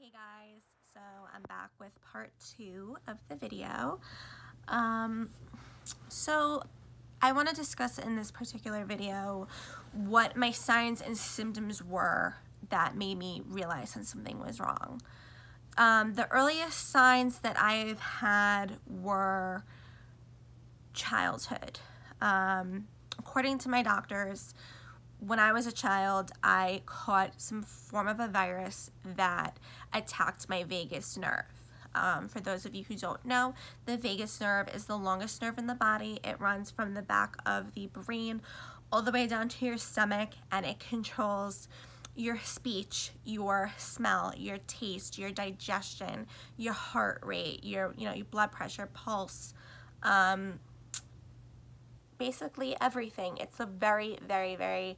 Hey guys, so I'm back with part 2 of the video. So I want to discuss in this particular video what my signs and symptoms were that made me realize that something was wrong. The earliest signs that I've had were childhood. According to my doctors, when I was a child, I caught some form of a virus that attacked my vagus nerve. For those of you who don't know, the vagus nerve is the longest nerve in the body. It runs from the back of the brain all the way down to your stomach, and it controls your speech, your smell, your taste, your digestion, your heart rate, your blood pressure, pulse, basically everything. It's a very, very, very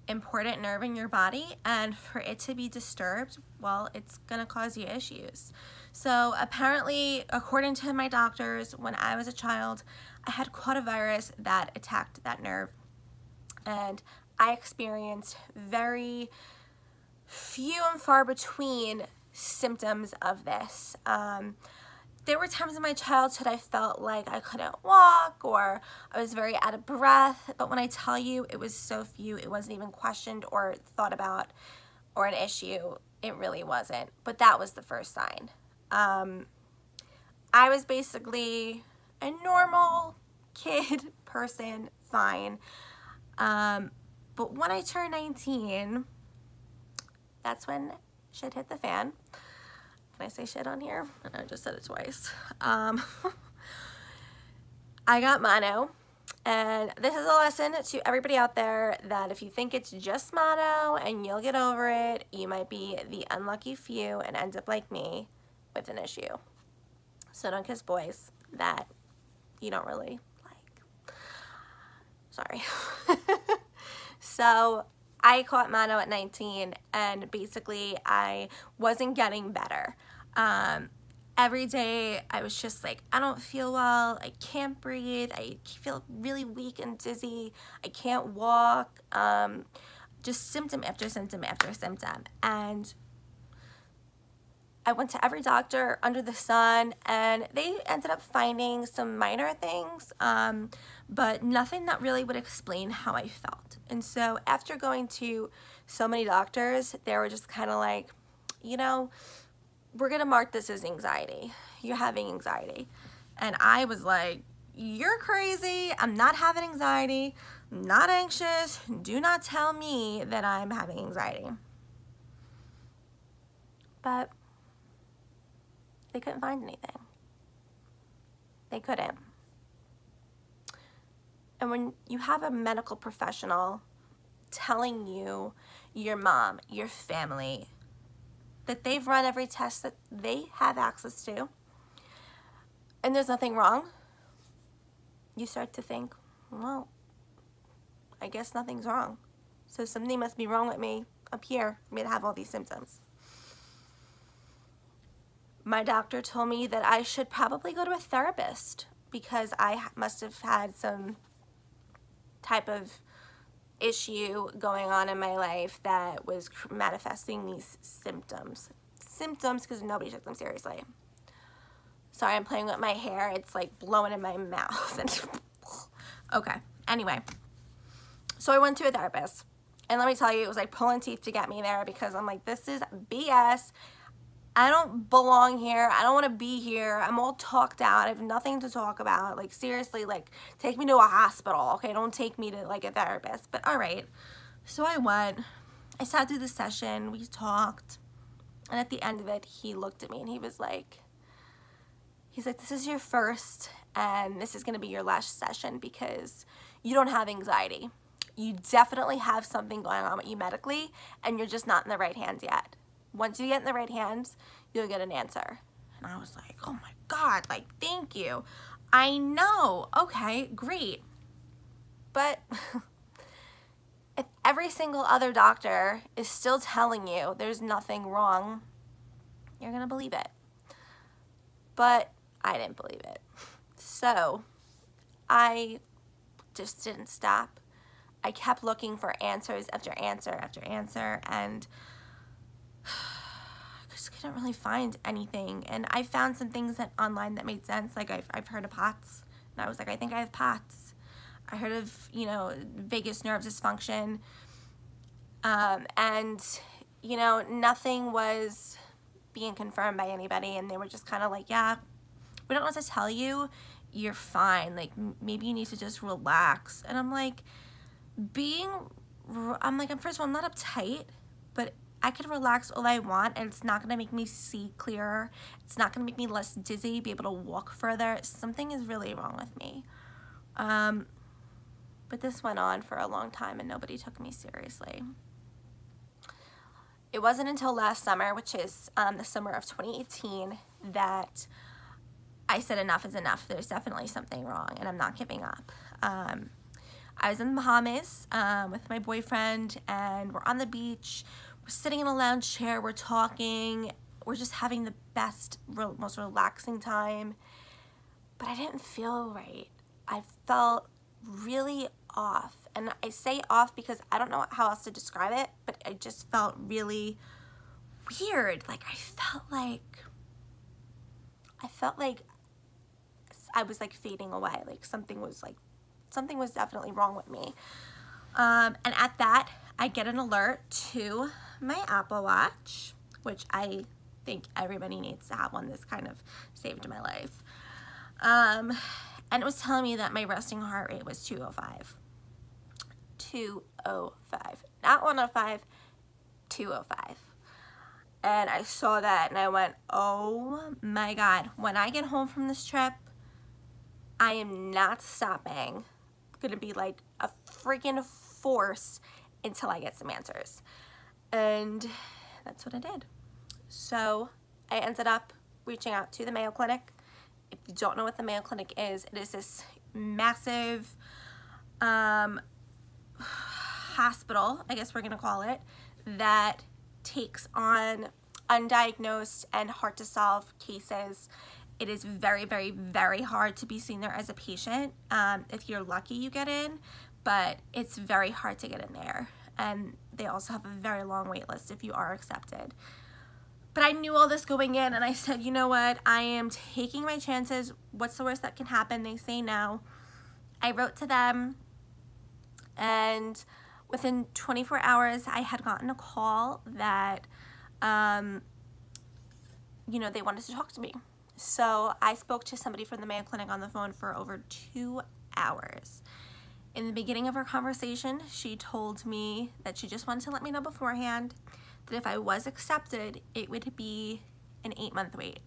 important nerve in your body, and for it to be disturbed, well, it's gonna cause you issues. So apparently, according to my doctors, when I was a child, I had caught a virus that attacked that nerve, and I experienced very few and far between symptoms of this. There were times in my childhood I felt like I couldn't walk or I was very out of breath, but when I tell you it was so few, it wasn't even questioned or thought about or an issue, it really wasn't. But that was the first sign. I was basically a normal kid person, fine. But when I turned 19, that's when shit hit the fan. Can I say shit on here? I just said it twice. I got mono, and this is a lesson to everybody out there that if you think it's just mono and you'll get over it, you might be the unlucky few and end up like me with an issue. So don't kiss boys that you don't really like. Sorry. So I caught mono at 19, and basically I wasn't getting better. Every day I was just like, I don't feel well, I can't breathe, I feel really weak and dizzy, I can't walk, just symptom after symptom after symptom. And I went to every doctor under the sun, and they ended up finding some minor things, but nothing that really would explain how I felt. And so after going to so many doctors, they were just kind of like, you know, we're gonna mark this as anxiety. You're having anxiety. And I was like, you're crazy. I'm not having anxiety. I'm not anxious. Do not tell me that I'm having anxiety. But they couldn't find anything. They couldn't. And when you have a medical professional telling you, your mom, your family, that they've run every test that they have access to, and there's nothing wrong, you start to think, well, I guess nothing's wrong. So something must be wrong with me up here for me to have all these symptoms. My doctor told me that I should probably go to a therapist because I must have had some type of issue going on in my life that was manifesting these symptoms. Symptoms because nobody took them seriously. Sorry, I'm playing with my hair. It's like blowing in my mouth. Okay, anyway. So I went to a therapist. And let me tell you, it was like pulling teeth to get me there because I'm like, this is BS. I don't belong here. I don't want to be here. I'm all talked out. I have nothing to talk about. Like, seriously, like, take me to a hospital, okay? Don't take me to, like, a therapist. But, all right. So I went. I sat through the session. We talked. And at the end of it, he looked at me and he was like, this is your first and this is going to be your last session because you don't have anxiety. You definitely have something going on with you medically, and you're just not in the right hands yet. Once you get in the right hands, you'll get an answer. And I was like, oh my God, like, thank you. I know, okay, great. But if every single other doctor is still telling you there's nothing wrong, you're gonna believe it. But I didn't believe it. So I just didn't stop. I kept looking for answers after answer after answer, and just couldn't really find anything. And I found some things online that made sense. Like I've heard of POTS, and I was like, I think I have POTS. I heard of, you know, vagus nerve dysfunction. And, you know, nothing was being confirmed by anybody, and they were just kind of like, yeah, we don't know what to tell you. You're fine. Like, maybe you need to just relax. And I'm like, first of all, I'm not uptight, but I could relax all I want, and it's not going to make me see clearer. It's not going to make me less dizzy, be able to walk further. Something is really wrong with me. But this went on for a long time, and nobody took me seriously. It wasn't until last summer, which is the summer of 2018, that I said enough is enough. There's definitely something wrong, and I'm not giving up. I was in the Bahamas with my boyfriend, and we're on the beach. We're sitting in a lounge chair. We're talking. We're just having the best, most relaxing time. But I didn't feel right. I felt really off. And I say off because I don't know how else to describe it, but I just felt really weird. Like I felt like I was like fading away. Like something was definitely wrong with me. And at that, I get an alert to my Apple Watch, which I think everybody needs to have one. This kind of saved my life. And it was telling me that my resting heart rate was 205. 205. Not 105, 205. And I saw that and I went, oh my God. When I get home from this trip, I am not stopping. I'm gonna be like a freaking force until I get some answers. And that's what I did. So I ended up reaching out to the Mayo Clinic. If you don't know what the Mayo Clinic is, it is this massive hospital, I guess we're gonna call it, that takes on undiagnosed and hard to solve cases. It is very, very, very hard to be seen there as a patient. If you're lucky, you get in, but it's very hard to get in there. And they also have a very long wait list if you are accepted. But I knew all this going in, and I said, you know what? I am taking my chances. What's the worst that can happen? They say no. I wrote to them, and within 24 hours, I had gotten a call that, you know, they wanted to talk to me. So I spoke to somebody from the Mayo Clinic on the phone for over 2 hours. In the beginning of our conversation, she told me that she just wanted to let me know beforehand that if I was accepted, it would be an 8-month wait.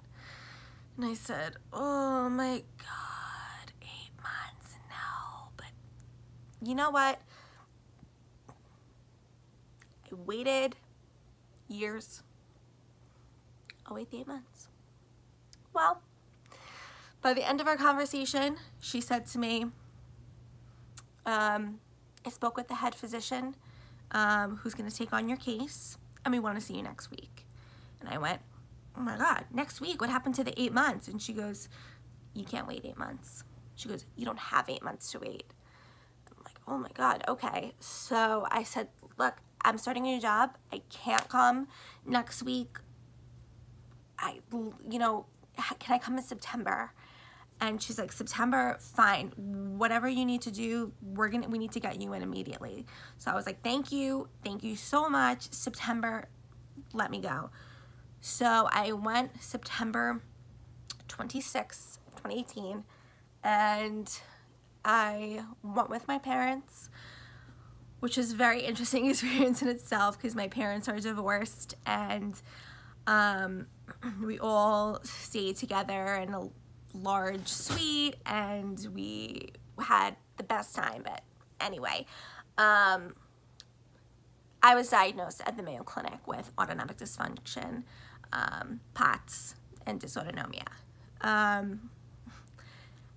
And I said, oh my God, 8 months, no. But you know what? I waited years. I'll wait the 8 months. Well, by the end of our conversation, she said to me, I spoke with the head physician who's going to take on your case, and we want to see you next week. And I went, oh my God, next week? What happened to the 8 months? And she goes, you can't wait 8 months. She goes, you don't have 8 months to wait. I'm like, oh my God, okay. So I said, look, I'm starting a new job. I can't come next week. You know, can I come in September? And she's like, September, fine. Whatever you need to do, we need to get you in immediately. So I was like, thank you so much. September, let me go. So I went September 26th, 2018, and I went with my parents, which was a very interesting experience in itself because my parents are divorced, and we all stayed together in a large suite, and we had the best time. But anyway, I was diagnosed at the Mayo Clinic with autonomic dysfunction, POTS, and dysautonomia.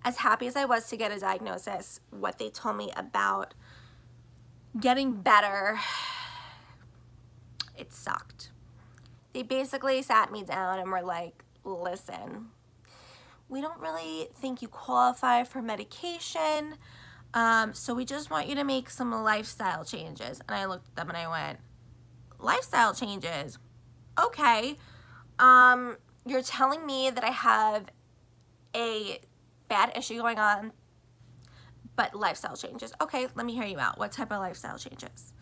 As happy as I was to get a diagnosis, what they told me about getting better, it sucked. They basically sat me down and were like, listen, we don't really think you qualify for medication, so we just want you to make some lifestyle changes. And I looked at them and I went, lifestyle changes? Okay. You're telling me that I have a bad issue going on, but lifestyle changes. Okay, let me hear you out. What type of lifestyle changes?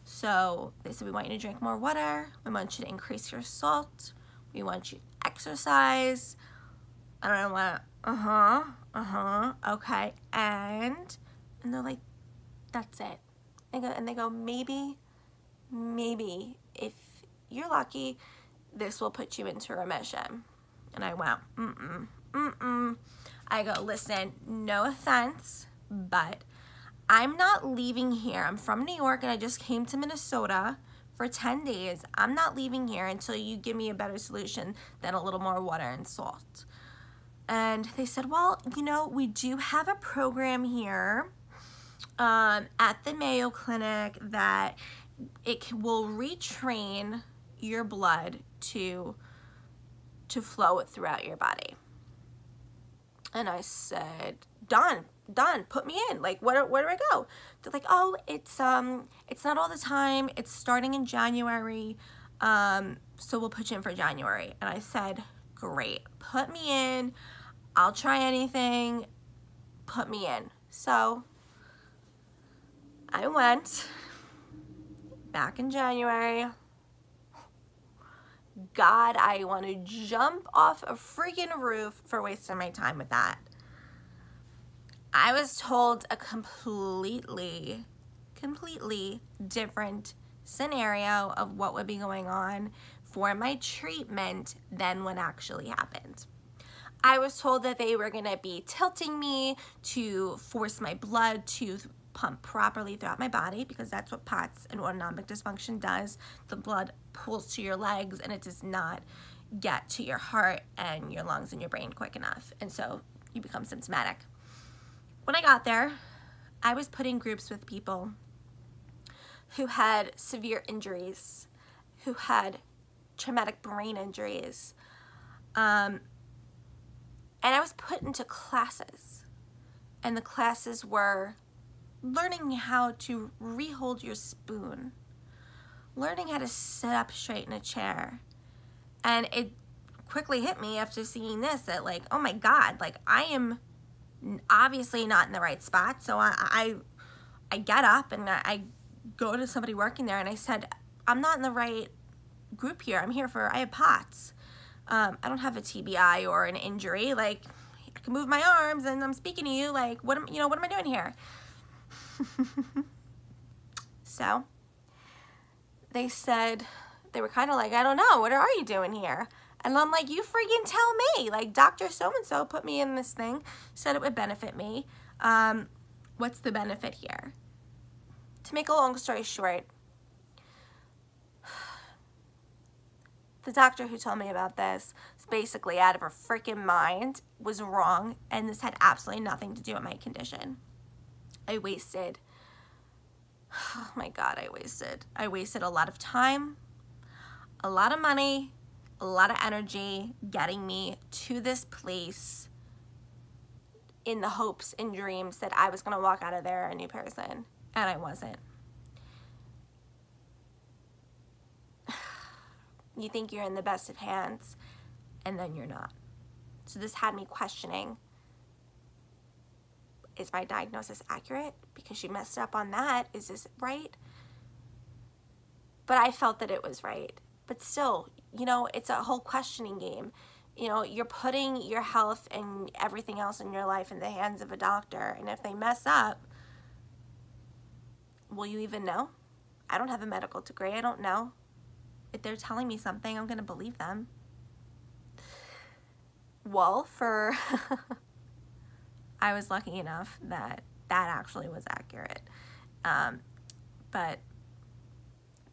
So they said, we want you to drink more water. We want you to increase your salt. We want you to exercise. I don't know what, okay. And they're like, that's it. And they go, maybe if you're lucky, this will put you into remission. And I went, I go, listen, no offense, but I'm not leaving here. I'm from New York and I just came to Minnesota for 10 days. I'm not leaving here until you give me a better solution than a little more water and salt. And they said, well, you know, we do have a program here at the Mayo Clinic that will retrain your blood to flow throughout your body. And I said, done, put me in. Like, where do I go? They're like, oh, it's not all the time. It's starting in January. So we'll put you in for January. And I said, great, put me in. I'll try anything. Put me in. So I went back in January. God, I want to jump off a freaking roof for wasting my time with that. I was told a completely different scenario of what would be going on for my treatment than what actually happened. I was told that they were going to be tilting me to force my blood to pump properly throughout my body, because that's what POTS and autonomic dysfunction does. The blood pulls to your legs and it does not get to your heart and your lungs and your brain quick enough, and so you become symptomatic. When I got there, I was put in groups with people who had severe injuries, who had traumatic brain injuries, and I was put into classes, and the classes were learning how to rehold your spoon, learning how to sit up straight in a chair. And it quickly hit me after seeing this that, like, oh my God, like, I am obviously not in the right spot. So I get up and I go to somebody working there and I said, I'm not in the right group here. I'm here for, I have POTS. I don't have a TBI or an injury. Like, I can move my arms and I'm speaking to you. Like, what am I doing here? So they said, they were kind of like, I don't know, what are you doing here? And I'm like, you freaking tell me. Like, Dr. So-and-so put me in this thing, said it would benefit me. What's the benefit here? To make a long story short, the doctor who told me about this was basically out of her freaking mind, was wrong, and this had absolutely nothing to do with my condition. I wasted, oh my God, I wasted a lot of time, a lot of money, a lot of energy getting me to this place in the hopes and dreams that I was going to walk out of there a new person, and I wasn't. You think you're in the best of hands, and then you're not. So this had me questioning, is my diagnosis accurate? Because she messed up on that. Is this right? But I felt that it was right. But still, you know, it's a whole questioning game. You know, you're putting your health and everything else in your life in the hands of a doctor. And if they mess up, will you even know? I don't have a medical degree. I don't know. If they're telling me something, I'm going to believe them. Well, I was lucky enough that that actually was accurate. But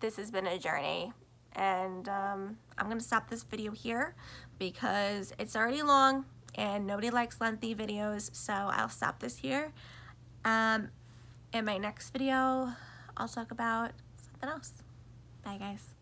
this has been a journey, and I'm going to stop this video here because it's already long and nobody likes lengthy videos, so I'll stop this here. In my next video, I'll talk about something else. Bye, guys.